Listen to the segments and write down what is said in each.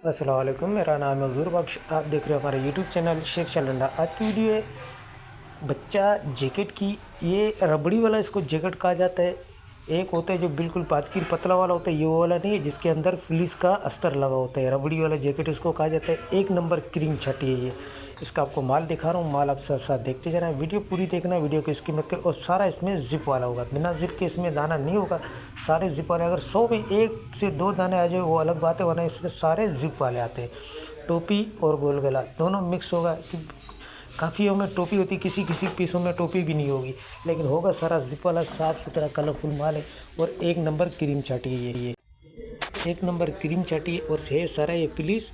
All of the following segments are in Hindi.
अस्सलाम वालेकुम, मेरा नाम है हजूर बख्श। आप देख रहे हो हमारे यूट्यूब चैनल शेर चलंडा। आज की वीडियो है बच्चा जैकेट की। ये रबड़ी वाला इसको जैकेट कहा जाता है। एक होता है जो बिल्कुल पातकीर पतला वाला होता है, ये वो वाला नहीं है जिसके अंदर फ्लीस का अस्तर लगा होता है। रबड़ी वाला जैकेट इसको कहा जाता है। एक नंबर क्रीम छटी है ये। इसका आपको माल दिखा रहा हूँ, माल आप साथ साथ देखते जाना। वीडियो पूरी देखना, वीडियो की इसकी मत कर। और सारा इसमें जिप वाला होगा, बिना जिप के इसमें दाना नहीं होगा। सारे जिप वाले, अगर 100 में 1 से 2 दाने आ जाए वो अलग बात है, वरना इसमें सारे जिप वाले आते हैं। टोपी और गोल गला दोनों मिक्स होगा। काफ़ियों में टोपी होती, किसी किसी पीसों में टोपी भी नहीं होगी, लेकिन होगा सारा जिप वाला साफ़ सुथरा कलरफुल माल है। और एक नंबर क्रीम चाटी है ये एक नंबर क्रीम चाटी है। और है सारा ये पुलिस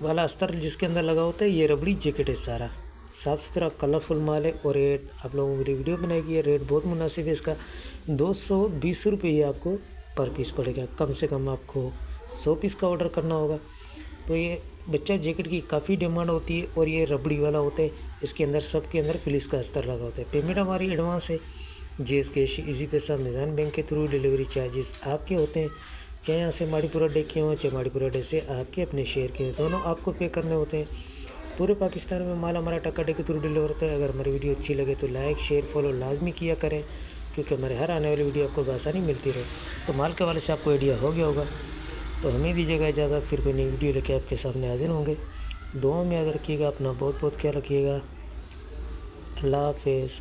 वाला अस्तर जिसके अंदर लगा होता है, ये रबड़ी जैकेट है। सारा साफ़ सुथरा कलरफुल माल है। और रेट आप लोगों को मेरी वीडियो बनाएगी, ये रेट बहुत मुनासिब है इसका। 220 रुपये ही आपको पर पीस पड़ेगा। कम से कम आपको 100 पीस का ऑर्डर करना होगा। तो ये बच्चा जैकेट की काफ़ी डिमांड होती है। और ये रबड़ी वाला होता है, इसके अंदर सबके अंदर फिलिस का अस्तर लगा होता है। पेमेंट हमारी एडवांस है। जीएस कैश, इजी पैसा, मिज़ान बैंक के थ्रू डिलीवरी चार्जेस आपके होते हैं। चाहे यहाँ से माड़ीपुरा डे के हों, चाहे माड़ीपुरा डे से आपके अपने शहर के, दोनों आपको पे करने होते हैं। पूरे पाकिस्तान में माल हमारा टक्का डे के थ्रू डिलीवर होता है। अगर हमारी वीडियो अच्छी लगे तो लाइक शेयर फॉलो लाजमी किया करें, क्योंकि हमारे हर आने वाली वीडियो आपको आसानी मिलती रहे। तो माल के वाले से आपको आइडिया हो गया होगा। तो हमें दीजिएगा इजाज़त, फिर कोई नई वीडियो लेके आपके सामने हाजिर होंगे। दुआ में याद रखिएगा, अपना बहुत बहुत ख्याल रखिएगा। अल्लाह हाफ़िज़।